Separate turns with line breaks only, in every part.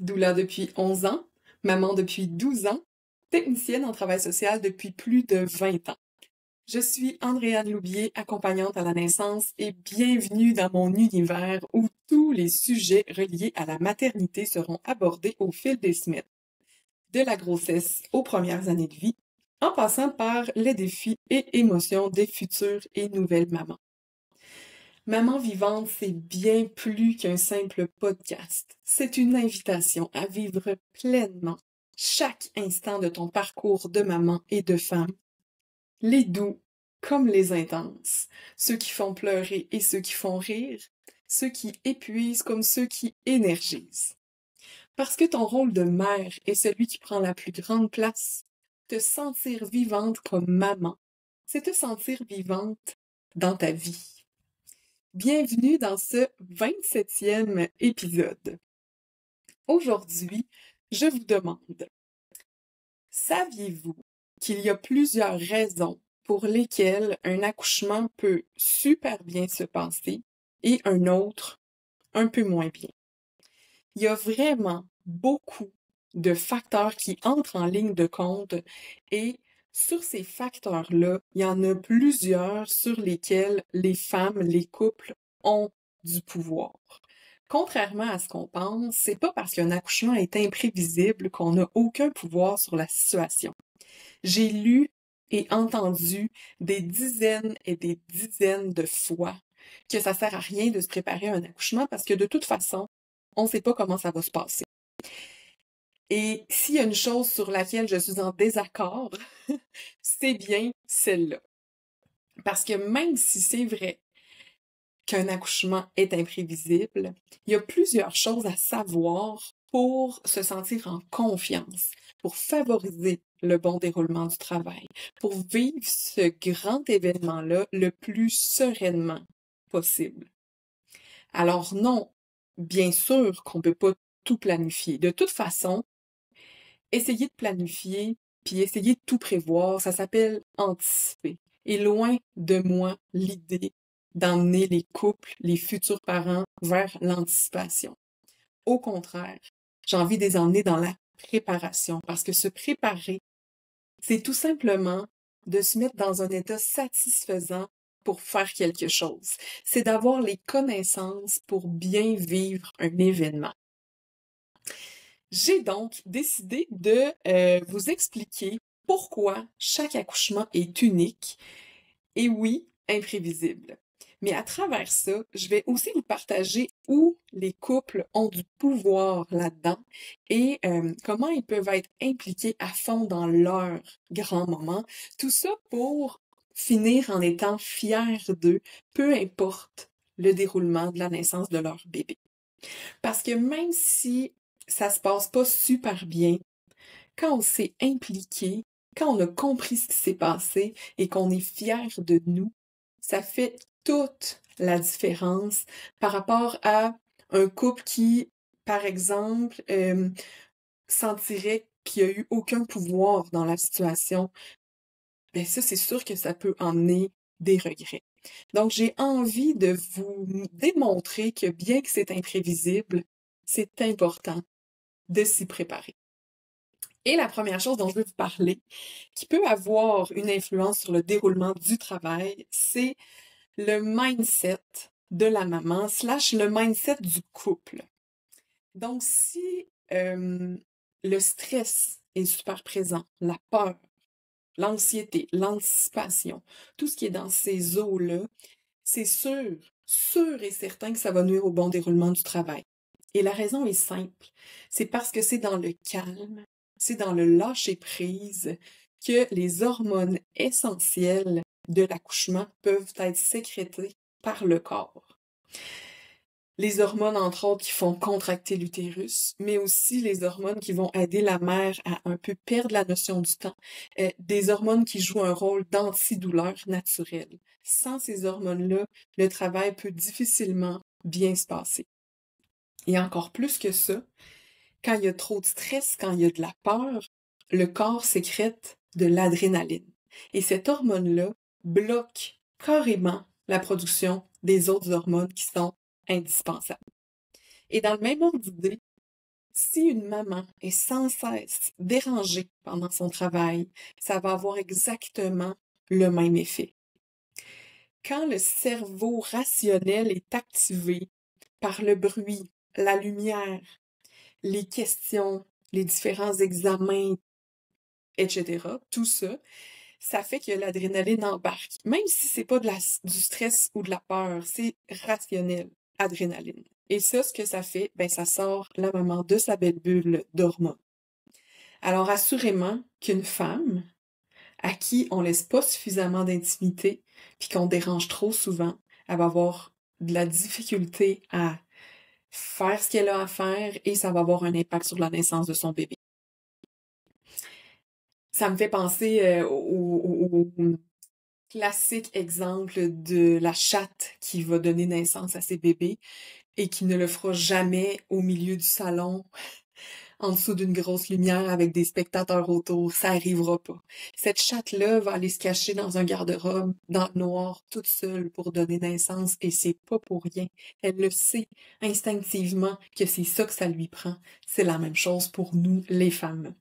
doula depuis 11 ans, maman depuis 12 ans, technicienne en travail social depuis plus de 20 ans. Je suis Andréane Loubier, accompagnante à la naissance, et bienvenue dans mon univers où tous les sujets reliés à la maternité seront abordés au fil des semaines. De la grossesse aux premières années de vie, en passant par les défis et émotions des futures et nouvelles mamans. Maman vivante, c'est bien plus qu'un simple podcast. C'est une invitation à vivre pleinement chaque instant de ton parcours de maman et de femme. Les doux comme les intenses, ceux qui font pleurer et ceux qui font rire, ceux qui épuisent comme ceux qui énergisent. Parce que ton rôle de mère est celui qui prend la plus grande place, te sentir vivante comme maman, c'est te sentir vivante dans ta vie. Bienvenue dans ce 27e épisode. Aujourd'hui, je vous demande, saviez-vous qu'il y a plusieurs raisons pour lesquelles un accouchement peut super bien se passer et un autre un peu moins bien? Il y a vraiment beaucoup de facteurs qui entrent en ligne de compte et sur ces facteurs-là, il y en a plusieurs sur lesquels les femmes, les couples ont du pouvoir. Contrairement à ce qu'on pense, c'est pas parce qu'un accouchement est imprévisible qu'on n'a aucun pouvoir sur la situation. J'ai lu et entendu des dizaines et des dizaines de fois que ça sert à rien de se préparer à un accouchement parce que de toute façon, on ne sait pas comment ça va se passer. Et s'il y a une chose sur laquelle je suis en désaccord, c'est bien celle-là. Parce que même si c'est vrai qu'un accouchement est imprévisible, il y a plusieurs choses à savoir pour se sentir en confiance, pour favoriser le bon déroulement du travail, pour vivre ce grand événement-là le plus sereinement possible. Alors non, bien sûr qu'on ne peut pas tout planifier. De toute façon, essayer de planifier puis essayer de tout prévoir, ça s'appelle anticiper. Et loin de moi l'idée d'emmener les couples, les futurs parents vers l'anticipation. Au contraire, j'ai envie de les emmener dans la préparation parce que se préparer, c'est tout simplement de se mettre dans un état satisfaisant pour faire quelque chose. C'est d'avoir les connaissances pour bien vivre un événement. J'ai donc décidé de vous expliquer pourquoi chaque accouchement est unique et oui, imprévisible. Mais à travers ça, je vais aussi vous partager où les couples ont du pouvoir là-dedans et comment ils peuvent être impliqués à fond dans leur grand moment. Tout ça pour finir en étant fiers d'eux, peu importe le déroulement de la naissance de leur bébé. Parce que même si ça se passe pas super bien, quand on s'est impliqué, quand on a compris ce qui s'est passé et qu'on est fier de nous, ça fait toute la différence par rapport à un couple qui, par exemple, sentirait qu'il n'y a eu aucun pouvoir dans la situation. Ben ça, c'est sûr que ça peut emmener des regrets. Donc, j'ai envie de vous démontrer que bien que c'est imprévisible, c'est important de s'y préparer. Et la première chose dont je veux vous parler, qui peut avoir une influence sur le déroulement du travail, c'est le mindset de la maman / le mindset du couple. Donc, si le stress est super présent, la peur, l'anxiété, l'anticipation, tout ce qui est dans ces eaux-là, c'est sûr et certain que ça va nuire au bon déroulement du travail. Et la raison est simple, c'est parce que c'est dans le calme, c'est dans le lâcher-prise que les hormones essentielles de l'accouchement peuvent être sécrétées par le corps. Les hormones, entre autres, qui font contracter l'utérus, mais aussi les hormones qui vont aider la mère à un peu perdre la notion du temps, des hormones qui jouent un rôle d'antidouleur naturel. Sans ces hormones-là, le travail peut difficilement bien se passer. Et encore plus que ça, quand il y a trop de stress, quand il y a de la peur, le corps sécrète de l'adrénaline. Et cette hormone-là bloque carrément la production des autres hormones qui sont indispensables. Et dans le même ordre d'idée, Si une maman est sans cesse dérangée pendant son travail, ça va avoir exactement le même effet. Quand le cerveau rationnel est activé par le bruit, la lumière, les questions, les différents examens, etc., tout ça, ça fait que l'adrénaline embarque. Même si c'est pas du stress ou de la peur, c'est rationnel, adrénaline. Et ça, ce que ça fait, ben ça sort la maman de sa belle bulle d'hormones. Alors assurément qu'une femme à qui on laisse pas suffisamment d'intimité, puis qu'on dérange trop souvent, elle va avoir de la difficulté à faire ce qu'elle a à faire et ça va avoir un impact sur la naissance de son bébé. Ça me fait penser au classique exemple de la chatte qui va donner naissance à ses bébés et qui ne le fera jamais au milieu du salon, en dessous d'une grosse lumière avec des spectateurs autour. Ça arrivera pas. Cette chatte-là va aller se cacher dans un garde-robe, dans le noir, toute seule pour donner naissance et c'est pas pour rien. Elle le sait instinctivement que c'est ça que ça lui prend. C'est la même chose pour nous, les femmes.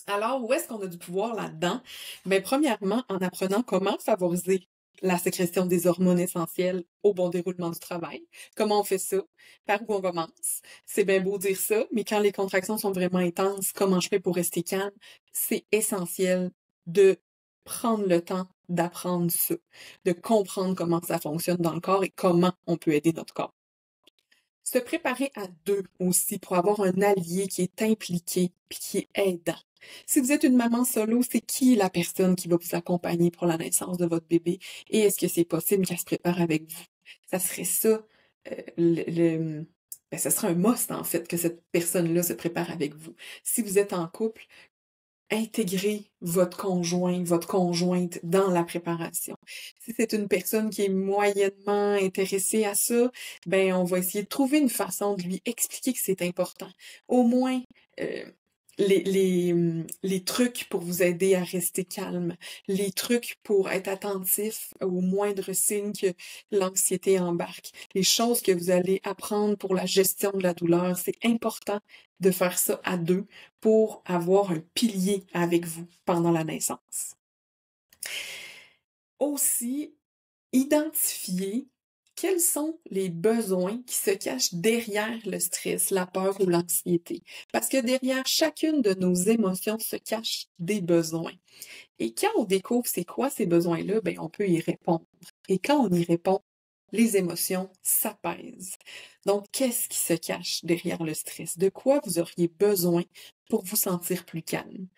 Alors, où est-ce qu'on a du pouvoir là-dedans? Ben, premièrement, en apprenant comment favoriser la sécrétion des hormones essentielles au bon déroulement du travail. Comment on fait ça? Par où on commence? C'est bien beau dire ça, mais quand les contractions sont vraiment intenses, comment je fais pour rester calme? C'est essentiel de prendre le temps d'apprendre ça, de comprendre comment ça fonctionne dans le corps et comment on peut aider notre corps. Se préparer à deux aussi pour avoir un allié qui est impliqué puis qui est aidant. Si vous êtes une maman solo, c'est qui la personne qui va vous accompagner pour la naissance de votre bébé et est-ce que c'est possible qu'elle se prépare avec vous? Ça serait ça, ça serait un must en fait que cette personne-là se prépare avec vous. Si vous êtes en couple, intégrer votre conjoint, votre conjointe dans la préparation. Si c'est une personne qui est moyennement intéressée à ça, ben on va essayer de trouver une façon de lui expliquer que c'est important. Au moins, euh, les trucs pour vous aider à rester calme, les trucs pour être attentif aux moindres signes que l'anxiété embarque, les choses que vous allez apprendre pour la gestion de la douleur, c'est important de faire ça à deux pour avoir un pilier avec vous pendant la naissance. Aussi, identifier quels sont les besoins qui se cachent derrière le stress, la peur ou l'anxiété. Parce que derrière chacune de nos émotions se cachent des besoins. Et quand on découvre c'est quoi ces besoins-là, ben on peut y répondre. Et quand on y répond, les émotions s'apaisent. Donc, qu'est-ce qui se cache derrière le stress? De quoi vous auriez besoin pour vous sentir plus calme?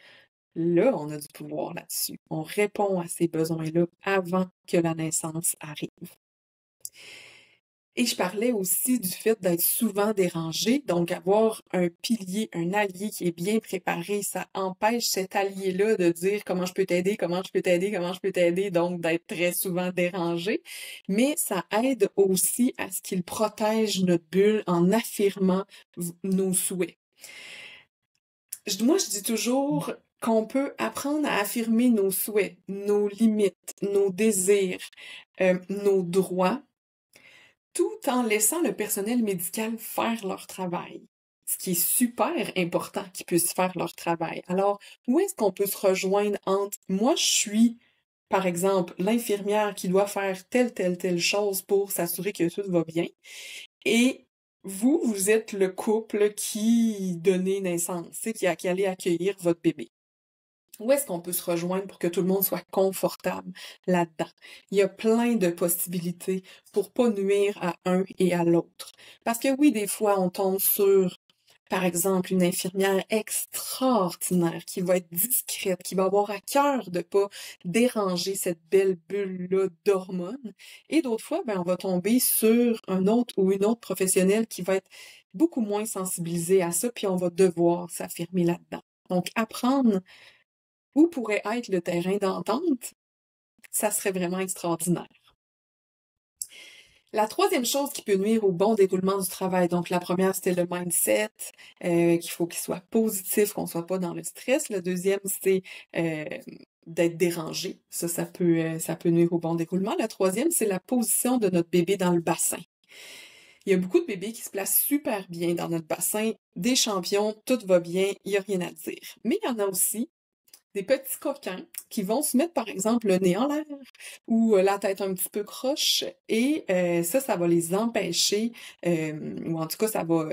Là, on a du pouvoir là-dessus. On répond à ces besoins-là avant que la naissance arrive. Et je parlais aussi du fait d'être souvent dérangé, donc avoir un pilier, un allié qui est bien préparé, ça empêche cet allié-là de dire comment je peux t'aider, comment je peux t'aider, comment je peux t'aider, donc d'être très souvent dérangé, mais ça aide aussi à ce qu'il protège notre bulle en affirmant nos souhaits. Moi, je dis toujours qu'on peut apprendre à affirmer nos souhaits, nos limites, nos désirs, nos droits, tout en laissant le personnel médical faire leur travail. Ce qui est super important qu'ils puissent faire leur travail. Alors, où est-ce qu'on peut se rejoindre entre moi, je suis, par exemple, l'infirmière qui doit faire telle chose pour s'assurer que tout va bien, et vous, vous êtes le couple qui donnait naissance, qui allait accueillir votre bébé. Où est-ce qu'on peut se rejoindre pour que tout le monde soit confortable là-dedans? Il y a plein de possibilités pour pas nuire à un et à l'autre. Parce que oui, des fois, on tombe sur, par exemple, une infirmière extraordinaire qui va être discrète, qui va avoir à cœur de pas déranger cette belle bulle-là d'hormones. Et d'autres fois, ben, on va tomber sur un autre ou une autre professionnelle qui va être beaucoup moins sensibilisée à ça, puis on va devoir s'affirmer là-dedans. Donc, apprendre où pourrait être le terrain d'entente, ça serait vraiment extraordinaire. La troisième chose qui peut nuire au bon déroulement du travail, donc la première, c'était le mindset, qu'il faut qu'il soit positif, qu'on soit pas dans le stress. Le deuxième, c'est d'être dérangé. Ça peut nuire au bon déroulement. La troisième, c'est la position de notre bébé dans le bassin. Il y a beaucoup de bébés qui se placent super bien dans notre bassin, des champions, tout va bien, il y a rien à dire. Mais il y en a aussi des petits coquins qui vont se mettre, par exemple, le nez en l'air ou la tête un petit peu croche et ça va les empêcher, ou en tout cas, ça va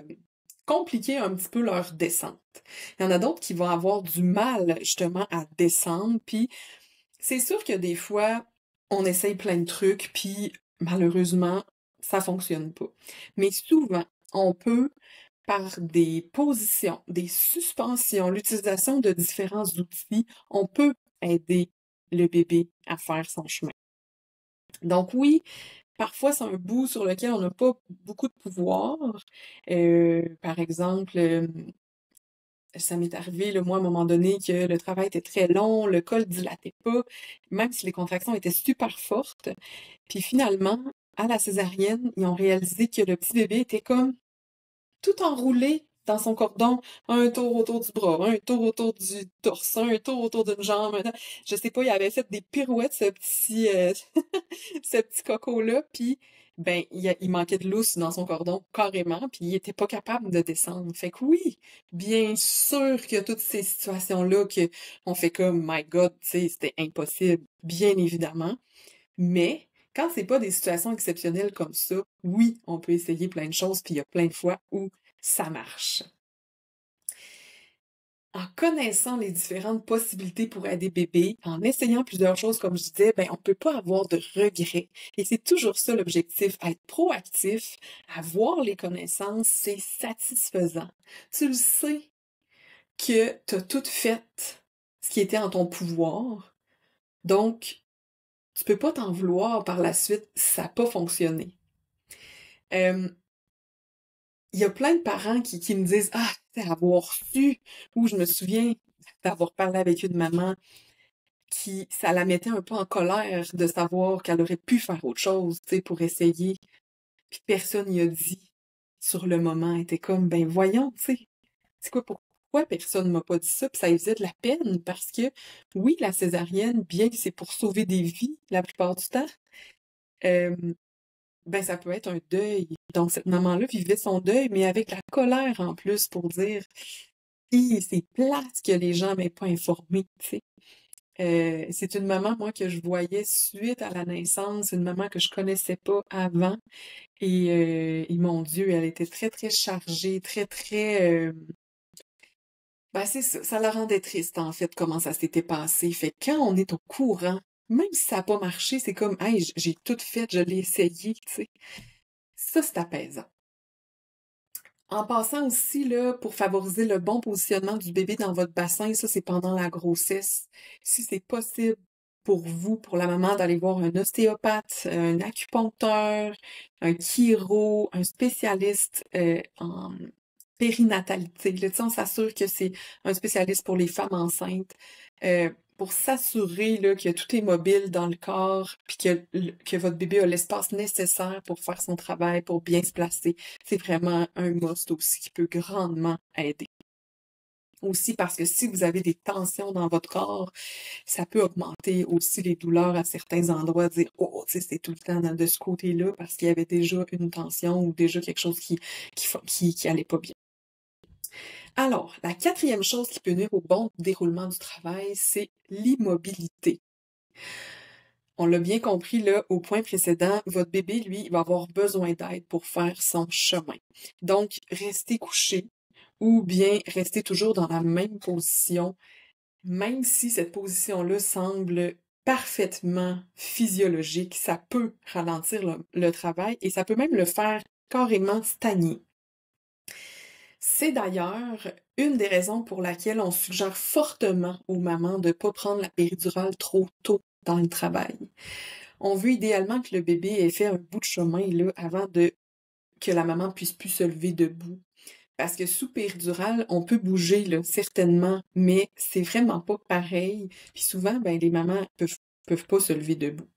compliquer un petit peu leur descente. Il y en a d'autres qui vont avoir du mal, justement, à descendre, puis c'est sûr que des fois, on essaye plein de trucs, puis malheureusement, ça fonctionne pas. Mais souvent, on peut, par des positions, des suspensions, l'utilisation de différents outils, on peut aider le bébé à faire son chemin. Donc oui, parfois c'est un bout sur lequel on n'a pas beaucoup de pouvoir. Par exemple, ça m'est arrivé, là, moi, à un moment donné, que le travail était très long, le col dilatait pas, même si les contractions étaient super fortes. Puis finalement, à la césarienne, ils ont réalisé que le petit bébé était comme tout enroulé dans son cordon, un tour autour du bras, un tour autour du torse, un tour autour d'une jambe. Je sais pas, il avait fait des pirouettes, ce petit coco-là, puis ben, il manquait de lousse dans son cordon, carrément, puis il était pas capable de descendre. Fait que oui, bien sûr qu'il y a toutes ces situations-là que on fait comme, my God, tu sais, c'était impossible, bien évidemment. Mais quand c'est pas des situations exceptionnelles comme ça, oui, on peut essayer plein de choses, puis il y a plein de fois où ça marche. En connaissant les différentes possibilités pour aider bébé, en essayant plusieurs choses, comme je disais, ben, on peut pas avoir de regrets. Et c'est toujours ça l'objectif, être proactif, avoir les connaissances, c'est satisfaisant. Tu le sais que tu as tout fait ce qui était en ton pouvoir, donc tu peux pas t'en vouloir par la suite si ça n'a pas fonctionné. Il y a plein de parents qui me disent «Ah, avoir su» ou je me souviens d'avoir parlé avec une maman qui ça la mettait un peu en colère de savoir qu'elle aurait pu faire autre chose, tu sais, pour essayer. Puis personne n'y a dit sur le moment. Elle était comme «Ben voyons, tu sais, c'est quoi pourquoi personne m'a pas dit ça?» Puis ça lui faisait de la peine parce que oui, la césarienne, bien que c'est pour sauver des vies la plupart du temps, ben, ça peut être un deuil. Donc, cette maman-là vivait son deuil, mais avec la colère en plus pour dire, hi, c'est plate que les gens m'aient pas informé, tu sais. C'est une maman, moi, que je voyais suite à la naissance, une maman que je connaissais pas avant. Et mon Dieu, elle était très, très chargée, très, très... Ben, c'est ça, ça la rendait triste, en fait, comment ça s'était passé. Fait que quand on est au courant, même si ça n'a pas marché, c'est comme, hey, j'ai tout fait, je l'ai essayé, tu sais. Ça, c'est apaisant. En passant aussi, là, pour favoriser le bon positionnement du bébé dans votre bassin, ça, c'est pendant la grossesse. Si c'est possible pour vous, pour la maman, d'aller voir un ostéopathe, un acupuncteur, un chiro, un spécialiste en périnatalité. Là, tu sais, on s'assure que c'est un spécialiste pour les femmes enceintes. Pour s'assurer là, que tout est mobile dans le corps, puis que votre bébé a l'espace nécessaire pour faire son travail, pour bien se placer. C'est vraiment un must aussi qui peut grandement aider. Aussi parce que si vous avez des tensions dans votre corps, ça peut augmenter aussi les douleurs à certains endroits, dire «Oh, tu sais, c'est tout le temps de ce côté-là» parce qu'il y avait déjà une tension ou déjà quelque chose qui allait pas bien. Alors, la quatrième chose qui peut nuire au bon déroulement du travail, c'est l'immobilité. On l'a bien compris là au point précédent, votre bébé, lui, il va avoir besoin d'aide pour faire son chemin. Donc, restez couché ou bien restez toujours dans la même position, même si cette position-là semble parfaitement physiologique, ça peut ralentir le travail et ça peut même le faire carrément stagner. C'est d'ailleurs une des raisons pour laquelle on suggère fortement aux mamans de ne pas prendre la péridurale trop tôt dans le travail. On veut idéalement que le bébé ait fait un bout de chemin là, avant que la maman puisse plus se lever debout. Parce que sous péridurale, on peut bouger, là, certainement, mais c'est vraiment pas pareil. Puis souvent, ben, les mamans peuvent pas se lever debout.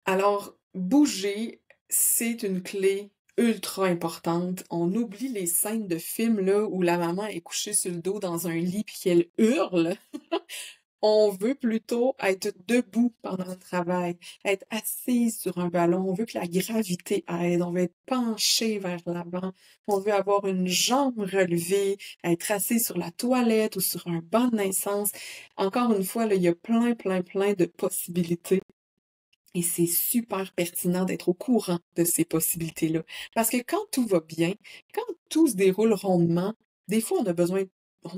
Alors, bouger, c'est une clé ultra importante. On oublie les scènes de films là où la maman est couchée sur le dos dans un lit puis qu'elle hurle. On veut plutôt être debout pendant le travail, être assis sur un ballon. On veut que la gravité aide. On veut être penché vers l'avant. On veut avoir une jambe relevée, être assis sur la toilette ou sur un banc de naissance. Encore une fois, là, il y a plein de possibilités. Et c'est super pertinent d'être au courant de ces possibilités-là. Parce que quand tout va bien, quand tout se déroule rondement, des fois, on n'a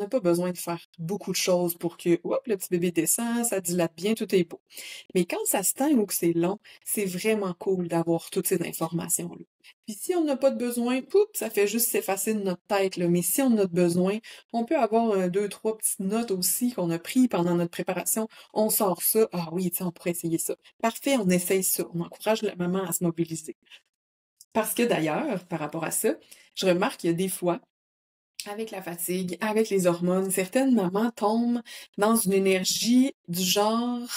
pas besoin de faire beaucoup de choses pour que, hop, le petit bébé descend, ça dilate bien, tout est beau. Mais quand ça se tend ou que c'est long, c'est vraiment cool d'avoir toutes ces informations-là. Puis si on n'a pas de besoin, poup, ça fait juste s'effacer de notre tête, là. Mais si on a besoin, on peut avoir deux, trois petites notes aussi qu'on a pris pendant notre préparation. On sort ça. Ah oui, tiens, on pourrait essayer ça. Parfait, on essaye ça. On encourage la maman à se mobiliser. Parce que d'ailleurs, par rapport à ça, je remarque qu'il y a des fois, avec la fatigue, avec les hormones, certaines mamans tombent dans une énergie du genre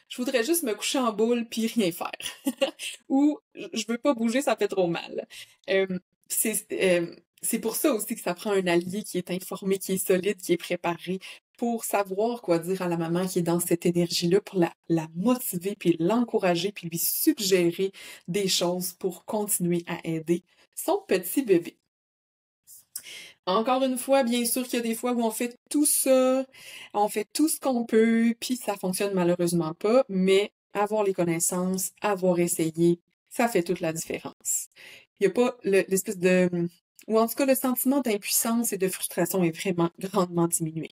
je voudrais juste me coucher en boule puis rien faire. Ou je veux pas bouger, ça fait trop mal. Euh, c'est pour ça aussi que ça prend un allié qui est informé, qui est solide, qui est préparé pour savoir quoi dire à la maman qui est dans cette énergie-là, pour la motiver, puis l'encourager, puis lui suggérer des choses pour continuer à aider son petit bébé. Encore une fois, bien sûr qu'il y a des fois où on fait tout ça, on fait tout ce qu'on peut, puis ça fonctionne malheureusement pas, mais avoir les connaissances, avoir essayé, ça fait toute la différence. Il n'y a pas l'espèce de... ou en tout cas, le sentiment d'impuissance et de frustration est vraiment grandement diminué.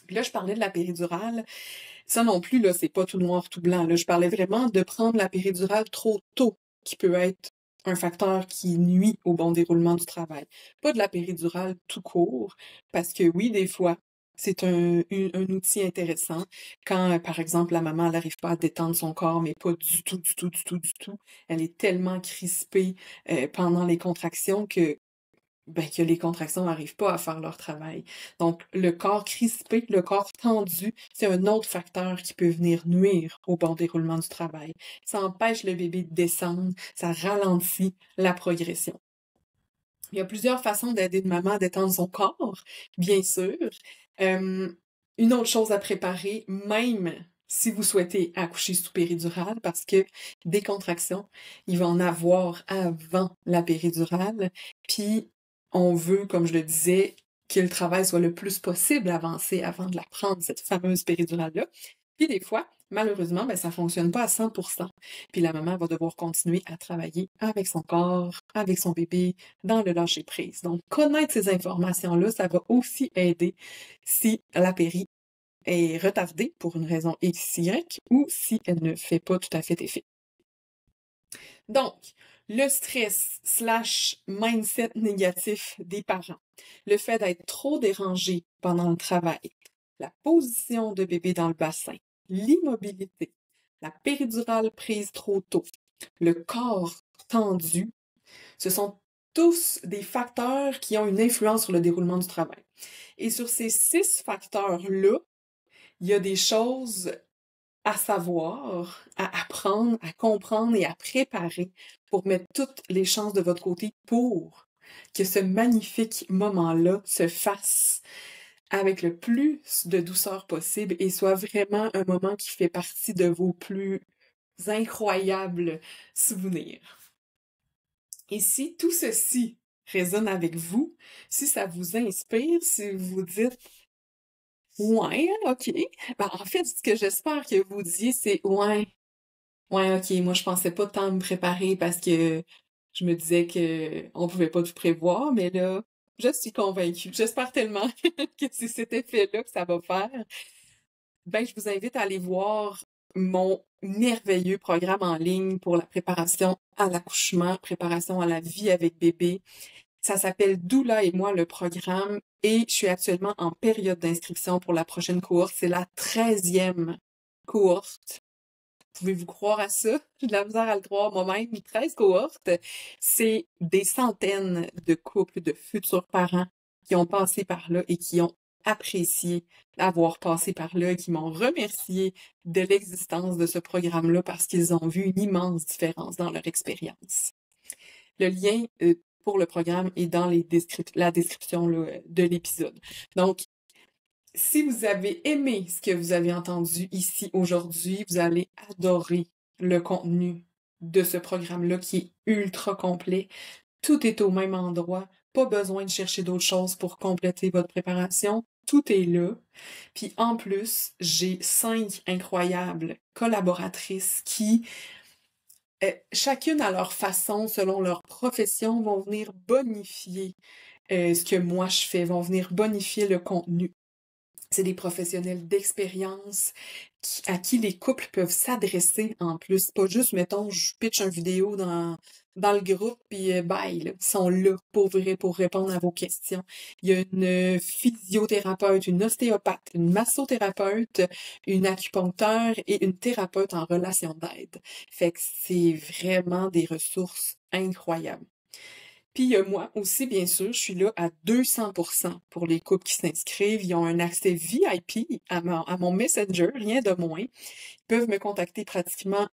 Puis là, je parlais de la péridurale. Ça non plus, là, c'est pas tout noir, tout blanc. Là, je parlais vraiment de prendre la péridurale trop tôt, qui peut être un facteur qui nuit au bon déroulement du travail. Pas de la péridurale tout court, parce que oui, des fois, c'est un outil intéressant quand, par exemple, la maman n'arrive pas à détendre son corps, mais pas du tout, du tout, du tout, du tout. Elle est tellement crispée pendant les contractions que les contractions n'arrivent pas à faire leur travail. Donc, le corps crispé, le corps tendu, c'est un autre facteur qui peut venir nuire au bon déroulement du travail. Ça empêche le bébé de descendre, ça ralentit la progression. Il y a plusieurs façons d'aider une maman à détendre son corps, bien sûr. Une autre chose à préparer, même si vous souhaitez accoucher sous péridurale, parce que des contractions, il va en avoir avant la péridurale, puis on veut, comme je le disais, que le travail soit le plus possible avancé avant de la prendre, cette fameuse péridurale-là. Puis des fois, malheureusement, ça fonctionne pas à 100%. Puis la maman va devoir continuer à travailler avec son corps, avec son bébé, dans le lâcher-prise. Donc, connaître ces informations-là, ça va aussi aider si la péri est retardée pour une raison XY ou si elle ne fait pas tout à fait effet. Donc, le stress / mindset négatif des parents, le fait d'être trop dérangé pendant le travail, la position de bébé dans le bassin, l'immobilité, la péridurale prise trop tôt, le corps tendu, ce sont tous des facteurs qui ont une influence sur le déroulement du travail. Et sur ces 6 facteurs-là, il y a des choses à savoir, à apprendre, à comprendre et à préparer pour mettre toutes les chances de votre côté pour que ce magnifique moment-là se fasse avec le plus de douceur possible et soit vraiment un moment qui fait partie de vos plus incroyables souvenirs. Et si tout ceci résonne avec vous, si ça vous inspire, si vous dites ouais, ok. En fait, ce que j'espère que vous disiez, c'est ouais, ok, moi je pensais pas tant me préparer parce que je me disais que on pouvait pas tout prévoir, mais là, je suis convaincue. J'espère tellement que c'est cet effet-là que ça va faire. Je vous invite à aller voir mon merveilleux programme en ligne pour la préparation à l'accouchement, préparation à la vie avec bébé. Ça s'appelle Doula et moi, le programme, et je suis actuellement en période d'inscription pour la prochaine cohorte. C'est la 13e cohorte. Pouvez-vous croire à ça? J'ai de la misère à le croire moi-même. 13 cohortes, c'est des centaines de couples, de futurs parents qui ont passé par là et qui ont apprécié d'avoir passé par là et qui m'ont remercié de l'existence de ce programme-là parce qu'ils ont vu une immense différence dans leur expérience. Le lien pour le programme est dans la description là, de l'épisode. Donc, Si vous avez aimé ce que vous avez entendu ici aujourd'hui, vous allez adorer le contenu de ce programme-là qui est ultra complet. Tout est au même endroit. Pas besoin de chercher d'autres choses pour compléter votre préparation. Tout est là. Puis en plus, j'ai 5 incroyables collaboratrices qui, chacune à leur façon, selon leur profession, vont venir bonifier ce que moi je fais, vont venir bonifier le contenu. C'est des professionnels d'expérience à qui les couples peuvent s'adresser en plus. Pas juste, mettons, je pitch une vidéo dans le groupe, puis bye, là. Ils sont là pour vrai, pour répondre à vos questions. Il y a une physiothérapeute, une ostéopathe, une massothérapeute, une acupuncteur et une thérapeute en relation d'aide. Fait que c'est vraiment des ressources incroyables. Puis moi aussi, bien sûr, je suis là à 200% pour les couples qui s'inscrivent. Ils ont un accès VIP à mon Messenger, rien de moins. Ils peuvent me contacter pratiquement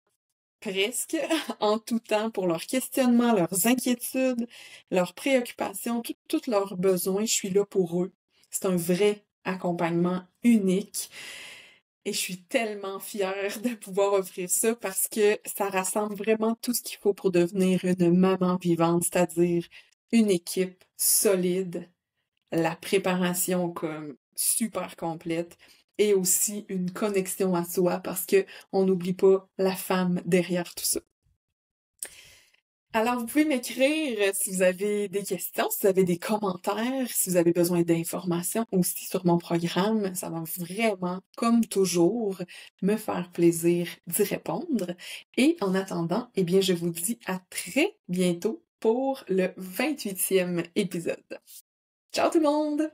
presque en tout temps pour leurs questionnements, leurs inquiétudes, leurs préoccupations, tous leurs besoins. Je suis là pour eux. C'est un vrai accompagnement unique. Et je suis tellement fière de pouvoir offrir ça parce que ça rassemble vraiment tout ce qu'il faut pour devenir une maman vivante, c'est-à-dire une équipe solide, la préparation comme super complète et aussi une connexion à soi parce que on n'oublie pas la femme derrière tout ça. Alors, vous pouvez m'écrire si vous avez des questions, si vous avez des commentaires, si vous avez besoin d'informations aussi sur mon programme. Ça va vraiment, comme toujours, me faire plaisir d'y répondre. Et en attendant, eh bien, je vous dis à très bientôt pour le 28e épisode. Ciao tout le monde!